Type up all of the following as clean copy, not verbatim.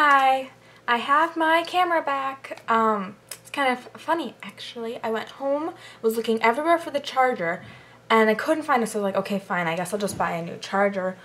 Hi, I have my camera back. It's kind of funny actually. I went home, was looking everywhere for the charger, and I couldn't find it, so I was like, okay, fine, I guess I'll just buy a new charger.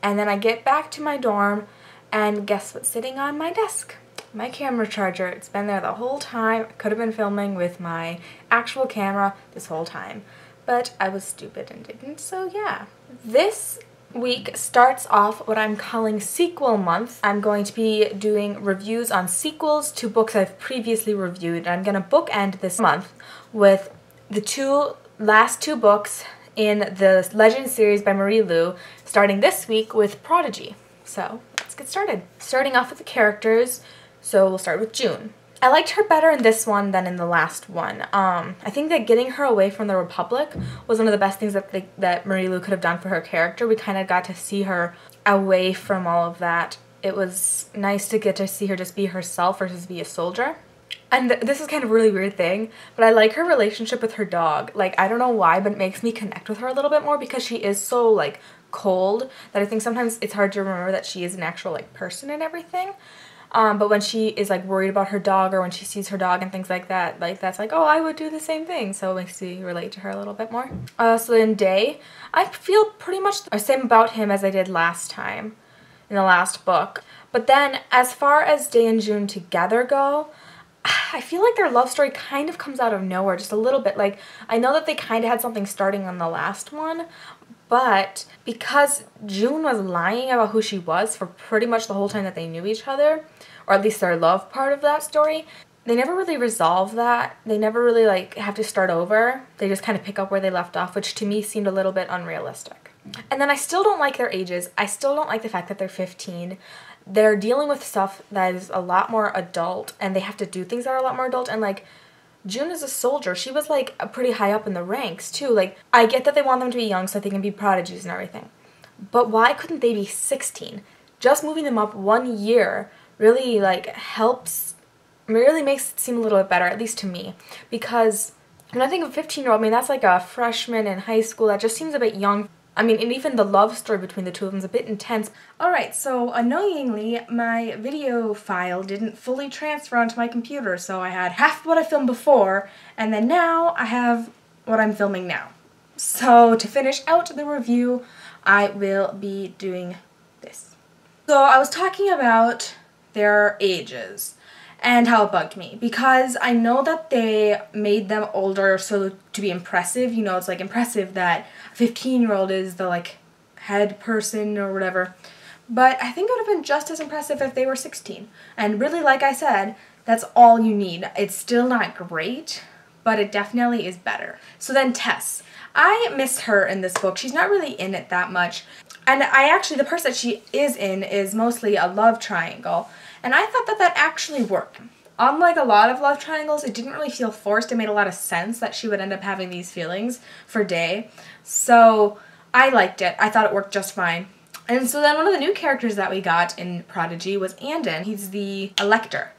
And then I get back to my dorm, and guess what's sitting on my desk? My camera charger. It's been there the whole time. I could have been filming with my actual camera this whole time, but I was stupid and didn't, so yeah. This week starts off what I'm calling sequel month. I'm going to be doing reviews on sequels to books I've previously reviewed. I'm going to bookend this month with the last two books in the Legend series by Marie Lu, starting this week with Prodigy. So let's get started. Starting off with the characters, so we'll start with June. I liked her better in this one than in the last one. I think that getting her away from the Republic was one of the best things that Marie Lu could have done for her character. We kind of got to see her away from all of that. It was nice to get to see her just be herself versus be a soldier. And this is kind of a really weird thing, but I like her relationship with her dog. Like, I don't know why, but it makes me connect with her a little bit more because she is so, like, cold that I think sometimes it's hard to remember that she is an actual, like, person and everything. But when she is like worried about her dog or when she sees her dog and things like that, like that's like, oh, I would do the same thing. So it makes me relate to her a little bit more. So in Day, I feel pretty much the same about him as I did last time in the last book. But then as far as Day and June together go, I feel like their love story kind of comes out of nowhere just a little bit. Like, I know that they kind of had something starting on the last one, but because June was lying about who she was for pretty much the whole time that they knew each other, or at least their love part of that story, they never really resolve that. They never really like have to start over. They just kind of pick up where they left off, which to me seemed a little bit unrealistic. And then I still don't like their ages. I still don't like the fact that they're 15. They're dealing with stuff that is a lot more adult, and they have to do things that are a lot more adult, and like, June is a soldier. She was like pretty high up in the ranks too. Like, I get that they want them to be young so that they can be prodigies and everything, but why couldn't they be 16? Just moving them up 1 year really like helps, really makes it seem a little bit better, at least to me, because when I think of a 15-year-old, I mean, that's like a freshman in high school. That just seems a bit young. I mean, and even the love story between the two of them is a bit intense. Alright, so annoyingly, my video file didn't fully transfer onto my computer, so I had half what I filmed before, and then now I have what I'm filming now. So to finish out the review, I will be doing this. So I was talking about their ages and how it bugged me, because I know that they made them older so to be impressive. You know, it's like impressive that a 15-year-old is the like head person or whatever, but I think it would have been just as impressive if they were 16. And really, like I said, that's all you need. It's still not great, but it definitely is better. So then Tess, I miss her in this book. She's not really in it that much, and the person that she is in is mostly a love triangle. And I thought that that actually worked. Unlike a lot of love triangles, it didn't really feel forced. It made a lot of sense that she would end up having these feelings for Day. So I liked it. I thought it worked just fine. And so then one of the new characters that we got in Prodigy was Andon. He's the Elector.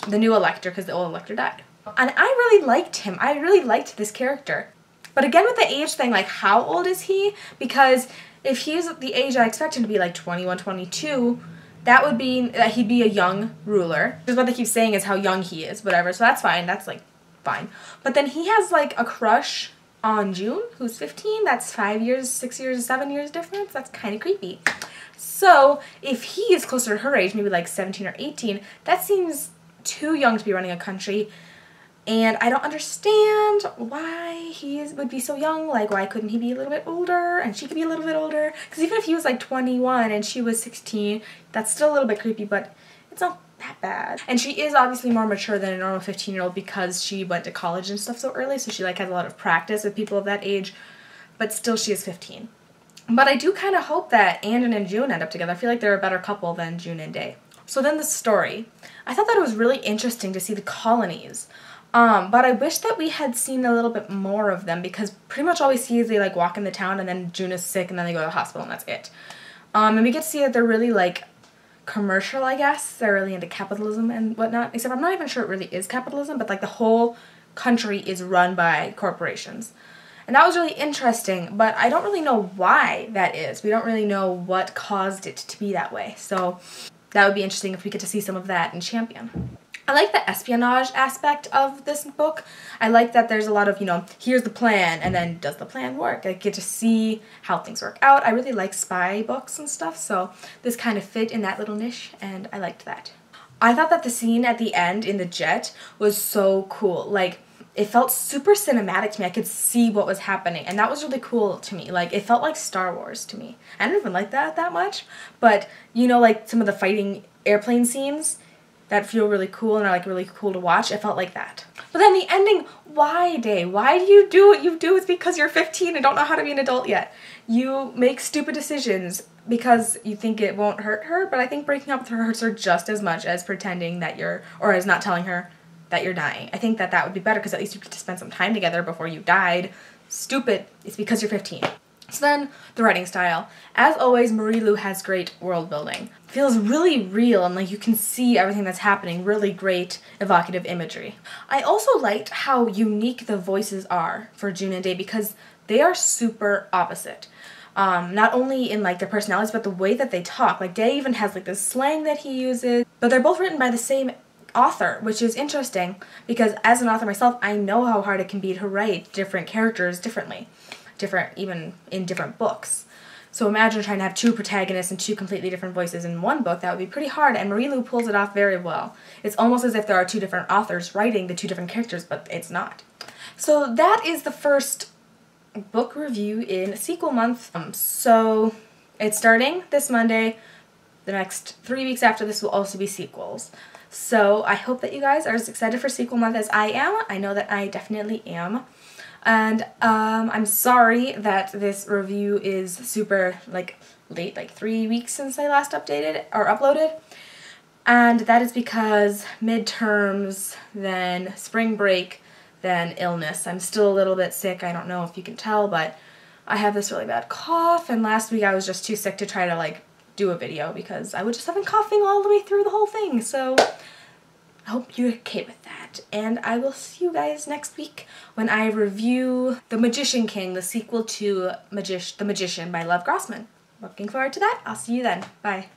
The new Elector, because the old Elector died. And I really liked him. I really liked this character. But again with the age thing, like, how old is he? Because if he's the age I expect him to be, like 21, 22, that would be that he'd be a young ruler. Because what they keep saying is how young he is, whatever. So that's fine. That's like fine. But then he has like a crush on June, who's 15. That's 5 years, 6 years, 7 years difference. That's kind of creepy. So if he is closer to her age, maybe like 17 or 18, that seems too young to be running a country. And I don't understand why he would be so young. Like, why couldn't he be a little bit older and she could be a little bit older? Because even if he was like 21 and she was 16, that's still a little bit creepy, but it's not that bad. And she is obviously more mature than a normal 15-year-old because she went to college and stuff so early, so she like has a lot of practice with people of that age, but still she is 15. But I do kind of hope that Andon and June end up together. I feel like they're a better couple than June and Day. So then the story. I thought that it was really interesting to see the colonies. But I wish that we had seen a little bit more of them, because pretty much all we see is they like walk in the town and then June is sick and then they go to the hospital and that's it. And we get to see that they're really like commercial, I guess. They're really into capitalism and whatnot, except I'm not even sure it really is capitalism, but like the whole country is run by corporations. And that was really interesting, but I don't really know why that is. We don't really know what caused it to be that way. So that would be interesting if we get to see some of that in Champion. I like the espionage aspect of this book. I like that there's a lot of, you know, here's the plan, and then does the plan work? I get to see how things work out. I really like spy books and stuff, so this kind of fit in that little niche, and I liked that. I thought that the scene at the end in the jet was so cool. Like, it felt super cinematic to me. I could see what was happening, and that was really cool to me. Like, it felt like Star Wars to me. I don't even like that much, but, you know, like some of the fighting airplane scenes that feel really cool and are like really cool to watch. It felt like that. But then the ending, why, Day? Why do you do what you do? It's because you're 15 and don't know how to be an adult yet. You make stupid decisions because you think it won't hurt her, but I think breaking up with her hurts her just as much as pretending that or as not telling her that you're dying. I think that would be better because at least you get to spend some time together before you died. Stupid. It's because you're 15. So then, the writing style. As always, Marie Lu has great world building. Feels really real and like you can see everything that's happening. Really great evocative imagery. I also liked how unique the voices are for June and Day because they are super opposite. Not only in like their personalities, but the way that they talk. Like Day even has like this slang that he uses, but they're both written by the same author, which is interesting because as an author myself, I know how hard it can be to write different characters differently. Even in different books. So imagine trying to have two protagonists and two completely different voices in one book. That would be pretty hard, and Marie Lu pulls it off very well. It's almost as if there are two different authors writing the two different characters, but it's not. So that is the first book review in sequel month. So it's starting this Monday. The next 3 weeks after this will also be sequels. So I hope that you guys are as excited for sequel month as I am. I know that I definitely am. And I'm sorry that this review is super like late, like 3 weeks since I last updated or uploaded. And that is because midterms, then spring break, then illness. I'm still a little bit sick. I don't know if you can tell, but I have this really bad cough, and last week I was just too sick to try to like do a video because I was just having coughing all the way through the whole thing. So I hope you're okay with that, and I will see you guys next week when I review The Magician King, the sequel to The Magician by Lev Grossman. Looking forward to that. I'll see you then. Bye.